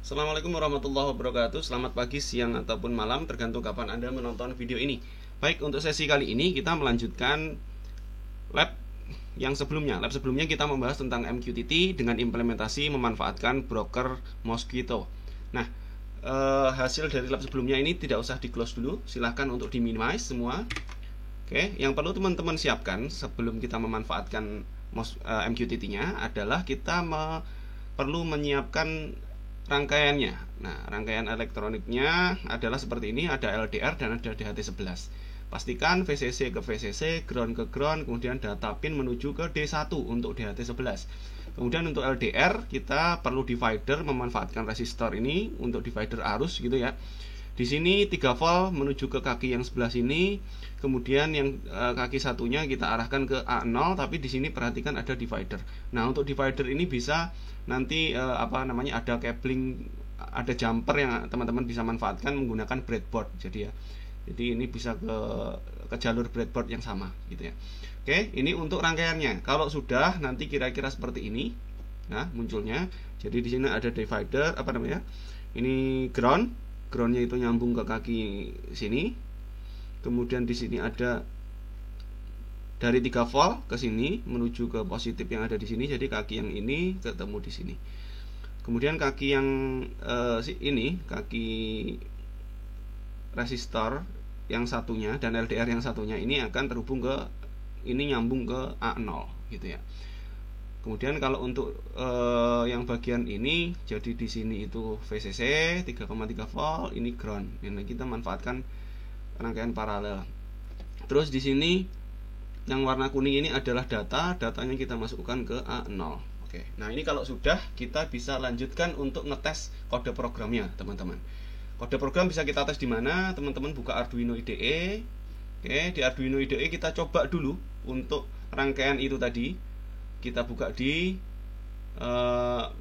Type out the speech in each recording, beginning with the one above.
Assalamualaikum warahmatullahi wabarakatuh. Selamat pagi, siang, ataupun malam, tergantung kapan Anda menonton video ini. Baik, untuk sesi kali ini kita melanjutkan lab yang sebelumnya. Lab sebelumnya kita membahas tentang MQTT dengan implementasi memanfaatkan broker Mosquitto. Nah, hasil dari lab sebelumnya ini tidak usah di close dulu, silahkan untuk di minimize semua. Oke, yang perlu teman-teman siapkan sebelum kita memanfaatkan MQTT-nya adalah kita perlu menyiapkan rangkaiannya. Nah, rangkaian elektroniknya adalah seperti ini, ada LDR dan ada DHT11. Pastikan VCC ke VCC, ground ke ground, kemudian data pin menuju ke D1 untuk DHT11. Kemudian untuk LDR kita perlu divider, memanfaatkan resistor ini untuk divider arus gitu ya. Di sini 3 volt menuju ke kaki yang sebelah sini, kemudian yang kaki satunya kita arahkan ke A0, tapi di sini perhatikan ada divider. Nah, untuk divider ini bisa nanti ada cabling, ada jumper yang teman-teman bisa manfaatkan menggunakan breadboard. Jadi ini bisa ke jalur breadboard yang sama gitu ya. Oke, ini untuk rangkaiannya. Kalau sudah nanti kira-kira seperti ini. Nah, munculnya. Jadi di sini ada divider, ini groundnya itu nyambung ke kaki sini. Kemudian di sini ada dari 3 volt ke sini menuju ke positif yang ada di sini. Jadi kaki yang ini ketemu di sini. Kemudian kaki yang ini, kaki resistor yang satunya dan LDR yang satunya ini akan terhubung ke ini, nyambung ke A0 gitu ya. Kemudian kalau untuk yang bagian ini, jadi di sini itu VCC 3,3 volt, ini ground. Ini kita manfaatkan rangkaian paralel. Terus di sini yang warna kuning ini adalah datanya kita masukkan ke A0. Oke. Nah, ini kalau sudah, kita bisa lanjutkan untuk ngetes kode programnya, teman-teman. Kode program bisa kita tes di mana? Teman-teman buka Arduino IDE. Oke, di Arduino IDE kita coba dulu untuk rangkaian itu tadi. Kita buka di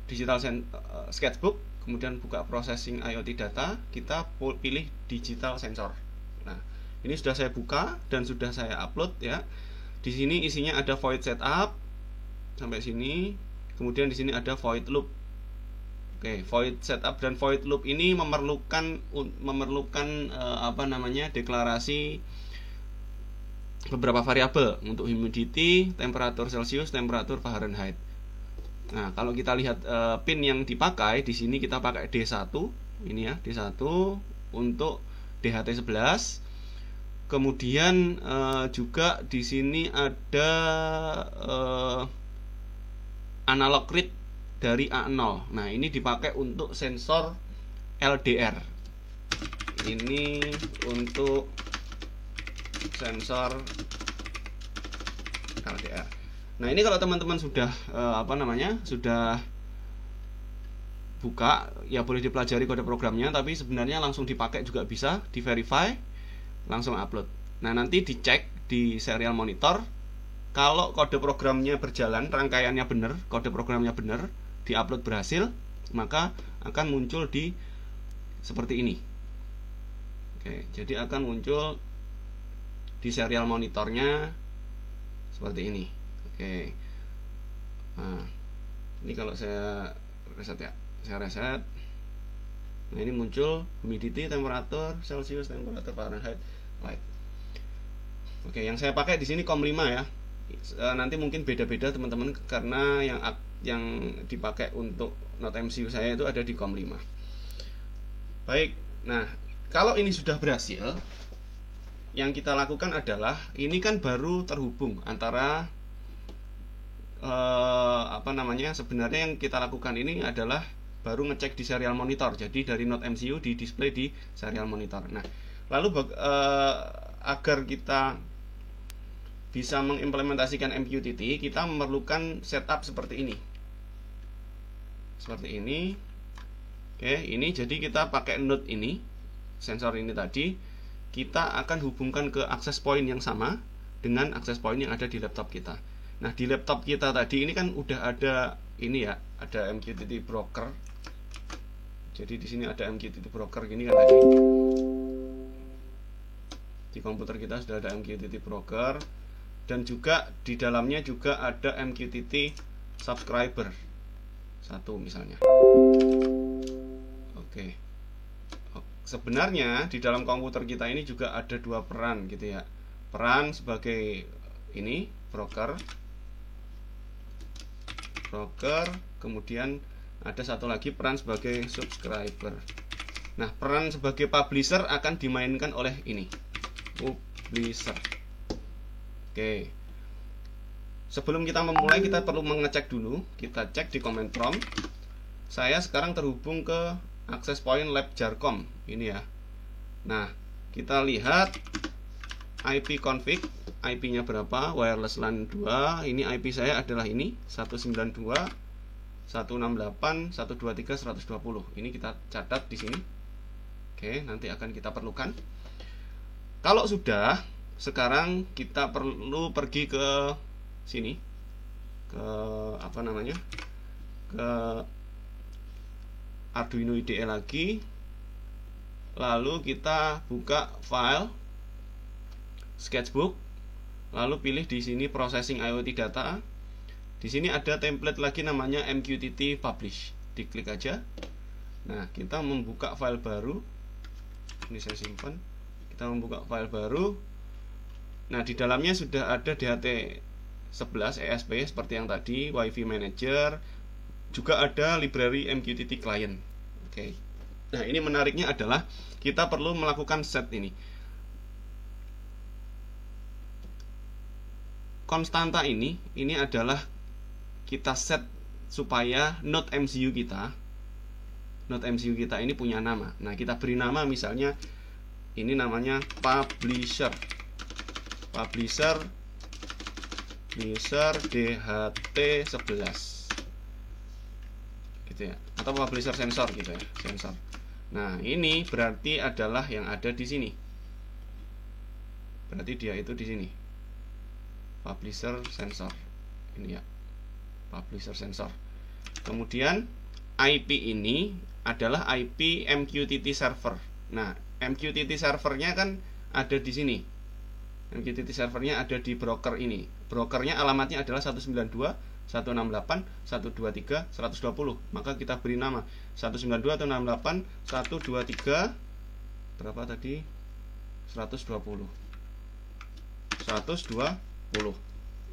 digital sketchbook, kemudian buka processing IoT data, kita pilih digital sensor. Nah, ini sudah saya buka dan sudah saya upload ya. Di sini isinya ada void setup sampai sini, kemudian di sini ada void loop. Oke, void setup dan void loop ini memerlukan deklarasi beberapa variabel untuk humidity, temperatur Celcius, temperatur Fahrenheit. Nah, kalau kita lihat pin yang dipakai di sini, kita pakai D1, ini ya, D1 untuk DHT11. Kemudian juga di sini ada analog read dari A0. Nah, ini dipakai untuk sensor LDR. Ini untuk sensor LDR. Nah, ini kalau teman-teman sudah sudah buka, ya boleh dipelajari kode programnya, tapi sebenarnya langsung dipakai juga bisa, di verify, langsung upload. Nah, nanti dicek di serial monitor. Kalau kode programnya berjalan, rangkaiannya benar, kode programnya benar, diupload berhasil, maka akan muncul di seperti ini. Oke, jadi akan muncul di serial monitornya seperti ini. Oke. Nah, ini kalau saya reset ya, saya reset. Nah, ini muncul humidity, temperatur Celcius, temperatur Fahrenheit, light. Oke, yang saya pakai di sini COM5 ya. Nanti mungkin beda-beda teman-teman, karena yang dipakai untuk Node MCU saya itu ada di COM5. Baik. Nah, kalau ini sudah berhasil, yang kita lakukan adalah, ini kan baru terhubung antara sebenarnya yang kita lakukan ini adalah baru ngecek di serial monitor. Jadi dari Node MCU di display di serial monitor. Nah, lalu agar kita bisa mengimplementasikan MQTT, kita memerlukan setup seperti ini. Seperti ini. Oke, ini jadi kita pakai node ini, sensor ini tadi. Kita akan hubungkan ke access point yang sama dengan access point yang ada di laptop kita. Nah, di laptop kita tadi ini kan udah ada ini ya, ada MQTT broker. Jadi di sini ada MQTT broker gini kan tadi. Di komputer kita sudah ada MQTT broker, dan juga di dalamnya juga ada MQTT subscriber. 1 misalnya. sebenarnya di dalam komputer kita ini juga ada dua peran gitu ya. Peran sebagai ini broker, kemudian ada satu lagi peran sebagai subscriber. Nah, peran sebagai publisher akan dimainkan oleh ini, publisher. Oke. Sebelum kita memulai, kita perlu mengecek dulu. Kita cek di command prompt. Saya sekarang terhubung ke access point lab Jarcom ini ya. Nah, kita lihat IP config, IP-nya berapa, wireless LAN 2. Ini IP saya adalah ini 192.168.123.120. Ini kita catat di sini. Oke, nanti akan kita perlukan. Kalau sudah, sekarang kita perlu pergi ke sini, ke apa namanya, ke Arduino IDE lagi. Lalu kita buka file sketchbook, lalu pilih di sini processing IoT data. Di sini ada template lagi namanya MQTT publish, diklik aja. Nah, kita membuka file baru. Ini saya simpan. Kita membuka file baru. Nah, di dalamnya sudah ada DHT11 ESP seperti yang tadi, WiFi Manager, juga ada library MQTT client. Oke. Nah, ini menariknya adalah kita perlu melakukan set ini. Konstanta ini adalah kita set supaya node MCU kita ini punya nama. Nah, kita beri nama misalnya ini namanya publisher DHT11 gitu ya, atau publisher sensor gitu ya, sensor. Nah, ini berarti adalah yang ada di sini. Berarti dia itu di sini. Publisher sensor. Ini ya. Publisher sensor. Kemudian IP ini adalah IP MQTT server. Nah, MQTT servernya kan ada di sini. MQTT servernya ada di broker ini. Brokernya alamatnya adalah 192.168.123.120. Maka kita beri nama 192.168.123 berapa tadi? 120.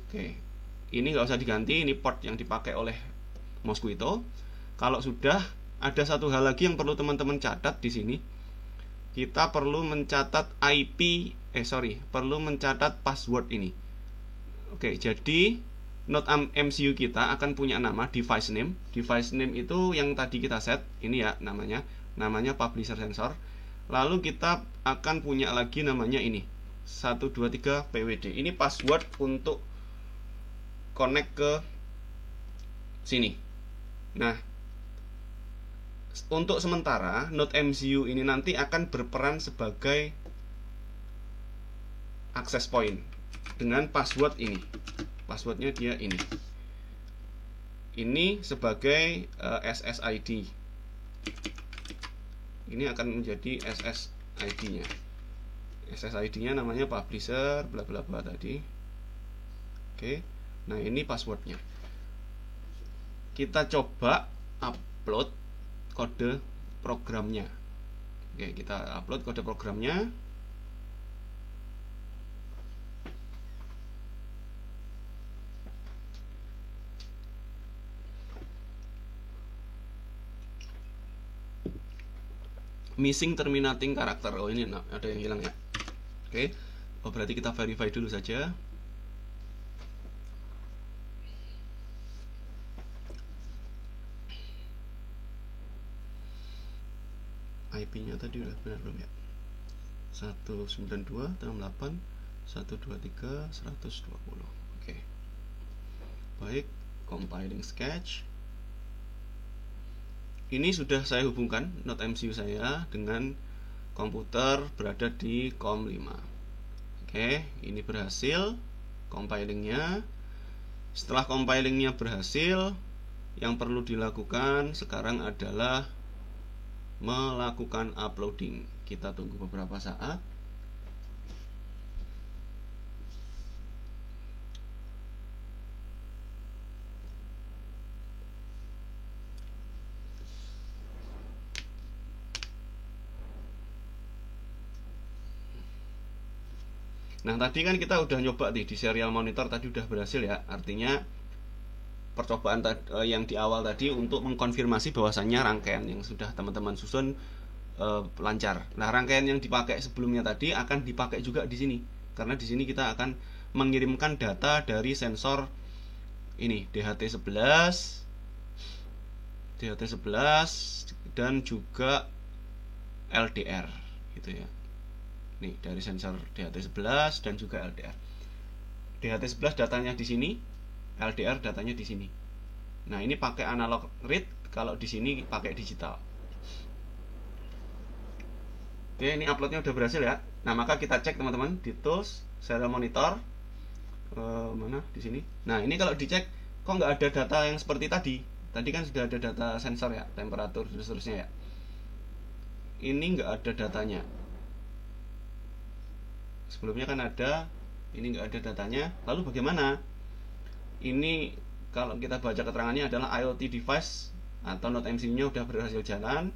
Oke. Ini nggak usah diganti, ini port yang dipakai oleh Mosquito. Kalau sudah, ada satu hal lagi yang perlu teman-teman catat di sini. Kita perlu mencatat perlu mencatat password ini. Oke, jadi node MCU kita akan punya nama device name. Device name itu yang tadi kita set, ini ya namanya publisher sensor. Lalu kita akan punya lagi namanya ini 123 PWD. Ini password untuk connect ke sini. Nah, untuk sementara node MCU ini nanti akan berperan sebagai access point dengan password ini. Passwordnya dia ini. Ini sebagai SSID. Ini akan menjadi SSID-nya. SSID-nya namanya publisher bla bla bla tadi. Oke. Nah, ini passwordnya. Kita coba upload kode programnya. Oke, kita upload kode programnya. Missing terminating karakter. Oh, ini ada yang hilang ya. Oke. Oh, berarti kita verify dulu saja. IP-nya tadi udah benar belum ya? 192.168.123.120. Oke. Baik, compiling sketch. Ini sudah saya hubungkan node MCU saya dengan komputer berada di COM5. Oke, ini berhasil compilingnya. Setelah compilingnya berhasil, yang perlu dilakukan sekarang adalah melakukan uploading. Kita tunggu beberapa saat. Nah, tadi kan kita udah nyoba di serial monitor tadi udah berhasil ya. Artinya percobaan yang di awal tadi untuk mengkonfirmasi bahwasannya rangkaian yang sudah teman-teman susun lancar. Nah, rangkaian yang dipakai sebelumnya tadi akan dipakai juga di sini. Karena di sini kita akan mengirimkan data dari sensor ini DHT11 dan juga LDR gitu ya. Nih, dari sensor DHT11 dan juga LDR. DHT11 datanya di sini, LDR datanya di sini. Nah, ini pakai analog read, kalau di sini pakai digital. Oke, ini uploadnya udah berhasil ya. Nah, maka kita cek teman-teman di tools serial monitor. Mana di sini. Nah, ini kalau dicek kok nggak ada data yang seperti tadi. Tadi kan sudah ada data sensor ya, temperatur dan seterusnya ya. Ini nggak ada datanya. Sebelumnya kan ada, ini nggak ada datanya. Lalu bagaimana? Ini kalau kita baca keterangannya adalah IoT device atau Node MCU-nya udah berhasil jalan.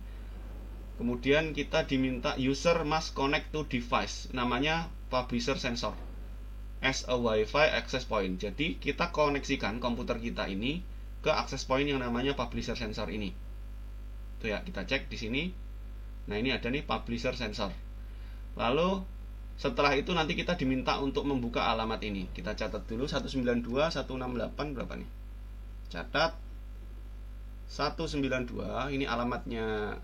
Kemudian kita diminta user must connect to device, namanya publisher sensor as a Wi-Fi access point. Jadi kita koneksikan komputer kita ini ke access point yang namanya publisher sensor ini. Tuh ya, kita cek di sini. Nah, ini ada nih publisher sensor. Lalu setelah itu nanti kita diminta untuk membuka alamat ini. Kita catat dulu 192.168 berapa nih? Catat 192, ini alamatnya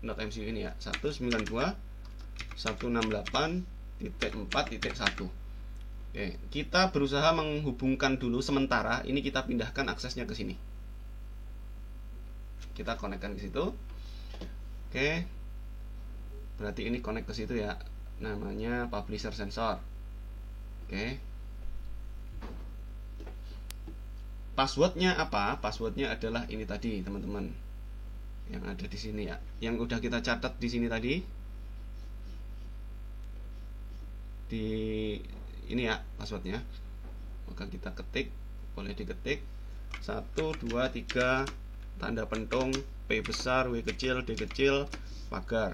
Node MCU ini ya. 192.168.4.1. Oke, kita berusaha menghubungkan dulu sementara. Ini kita pindahkan aksesnya ke sini. Kita konekkan ke situ. Oke. Berarti ini connect ke situ ya. Namanya publisher sensor. Oke. Passwordnya apa? Passwordnya adalah ini tadi, teman-teman. Yang ada di sini ya. Yang udah kita catat di sini tadi. Di ini ya passwordnya. Maka kita ketik, boleh diketik 1, 2, 3 tanda pentung P besar, W kecil, D kecil, pagar.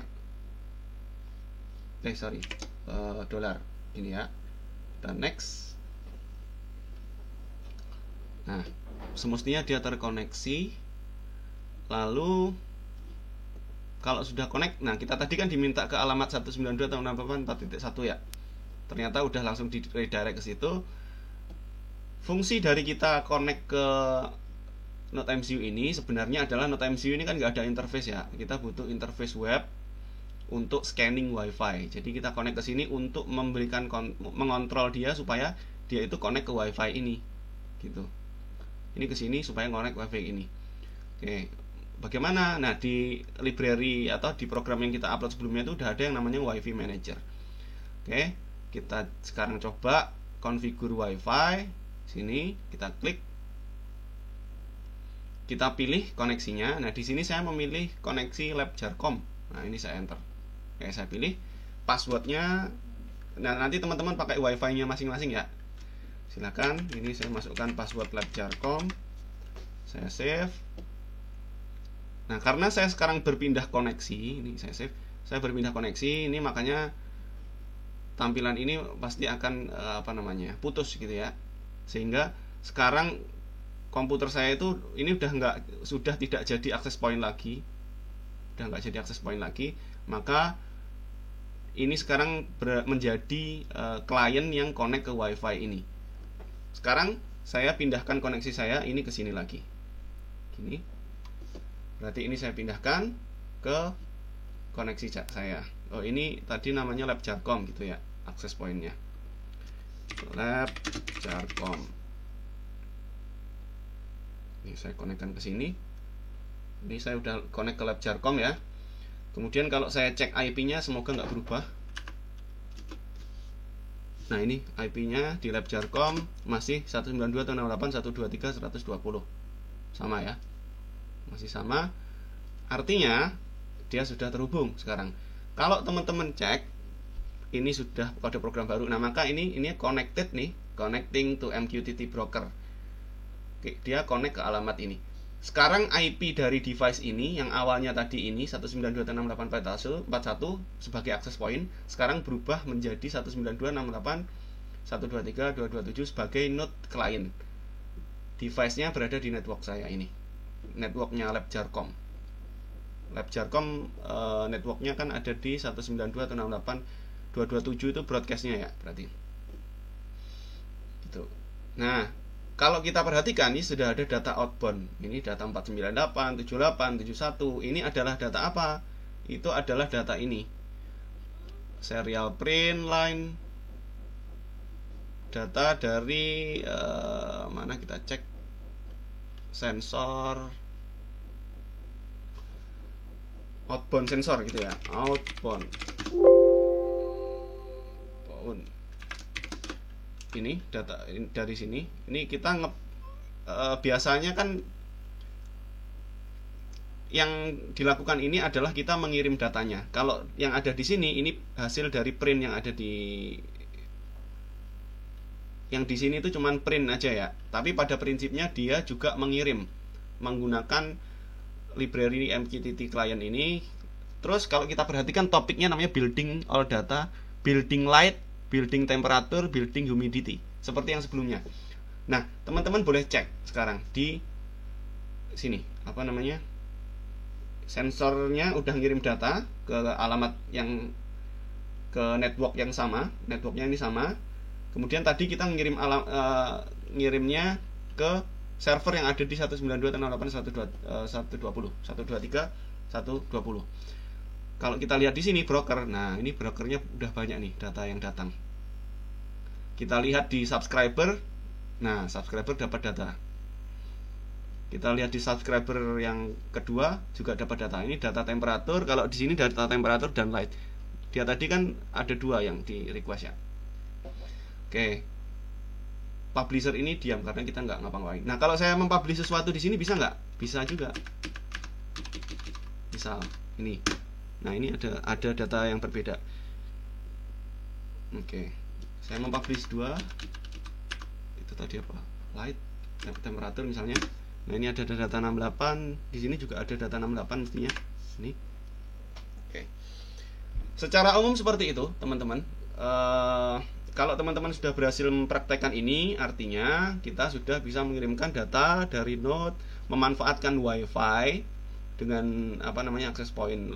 Dolar ini ya. Dan next. Nah, semestinya dia terkoneksi. Lalu kalau sudah connect, nah kita tadi kan diminta ke alamat 192.168.4.1 ya. Ternyata udah langsung di redirect ke situ. Fungsi dari kita connect ke Node MCU ini sebenarnya adalah Node MCU ini kan nggak ada interface ya. Kita butuh interface web untuk scanning WiFi. Jadi kita connect ke sini untuk memberikan mengontrol dia supaya dia itu connect ke WiFi ini, gitu. Ini ke sini supaya connect WiFi ini. Oke, bagaimana? Nah, di library atau di program yang kita upload sebelumnya itu udah ada yang namanya WiFi Manager. Oke, kita sekarang coba configure WiFi. Sini kita klik, kita pilih koneksinya. Nah, di sini saya memilih koneksi Lab Jarcom. Nah, ini saya enter. Oke, saya pilih passwordnya. Nah, nanti teman-teman pakai WiFi-nya masing-masing ya. Silakan. Ini saya masukkan password Lab Jarcom. Saya save. Nah, karena saya sekarang berpindah koneksi, ini saya save. Saya berpindah koneksi, ini makanya tampilan ini pasti akan putus gitu ya. Sehingga sekarang komputer saya itu ini sudah tidak jadi access point lagi. Udah nggak jadi access point lagi, maka ini sekarang menjadi klien yang connect ke WiFi ini. Sekarang saya pindahkan koneksi saya ini ke sini lagi. Gini. Berarti ini saya pindahkan ke koneksi saya. Oh, ini tadi namanya Lab Jarcom gitu ya, access point-nya. Lab Jarcom. Ini saya konekkan ke sini. Ini saya udah connect ke Lab Jarcom ya. Kemudian kalau saya cek IP-nya semoga nggak berubah. Nah, ini IP-nya di Lab Jarcom masih 192.168.123.120. Sama ya. Masih sama. Artinya dia sudah terhubung sekarang. Kalau teman-teman cek ini sudah kode program baru. Nah, maka ini connected nih, connecting to MQTT broker. Oke, dia connect ke alamat ini. Sekarang IP dari device ini yang awalnya tadi ini 192.168.4.1 sebagai access point, sekarang berubah menjadi 192.168.4.1 123.227 sebagai node klien. Device-nya berada di network saya ini. Networknya Lab Jarcom. Lab Jarcom networknya kan ada di 192.168.227 itu broadcast-nya ya berarti. Gitu. Nah, kalau kita perhatikan ini sudah ada data outbound. Ini data 498, 78, 71. Ini adalah data apa? Itu adalah data ini. Serial print line. Data dari mana kita cek? Sensor. Outbound sensor gitu ya. Outbound. Ini data dari sini. Ini kita biasanya kan yang dilakukan ini adalah kita mengirim datanya. Kalau yang ada di sini ini hasil dari print yang ada di sini itu cuman print aja ya. Tapi pada prinsipnya dia juga mengirim menggunakan library MQTT client ini. Terus kalau kita perhatikan topiknya namanya building all data, building light, building temperature, building humidity, seperti yang sebelumnya. Nah, teman-teman boleh cek sekarang di sini, apa namanya? Sensornya udah ngirim data ke alamat yang ke network yang sama, networknya ini sama. Kemudian tadi kita ngirimnya ke server yang ada di 192.168.120. Kalau kita lihat di sini broker, nah ini brokernya udah banyak nih data yang datang. Kita lihat di subscriber, nah subscriber dapat data. Kita lihat di subscriber yang kedua juga dapat data. Ini data temperatur. Kalau di sini data temperatur dan light. Dia tadi kan ada dua yang di request ya. Oke. Publisher ini diam karena kita nggak ngapa-ngapain. Nah kalau saya mempublish sesuatu di sini bisa nggak? Bisa juga. Misal ini. Nah ini ada data yang berbeda. Oke. Saya mempublish dua. Itu tadi apa? Light, temperatur misalnya. Nah ini ada data 68. Di sini juga ada data 68 mestinya. Ini. Oke. Secara umum seperti itu teman-teman. Kalau teman-teman sudah berhasil mempraktekkan ini, artinya kita sudah bisa mengirimkan data dari node, memanfaatkan WiFi dengan access point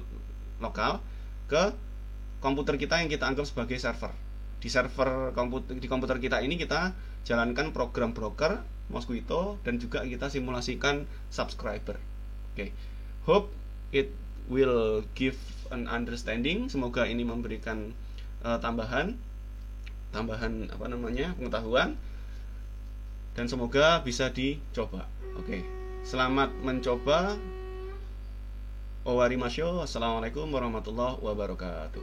lokal ke komputer kita yang kita anggap sebagai server. Di komputer kita ini kita jalankan program broker Mosquito dan juga kita simulasikan subscriber. Oke. Hope it will give an understanding. Semoga ini memberikan tambahan pengetahuan dan semoga bisa dicoba. Oke. Selamat mencoba. Owarimasyo. Assalamualaikum warahmatullahi wabarakatuh.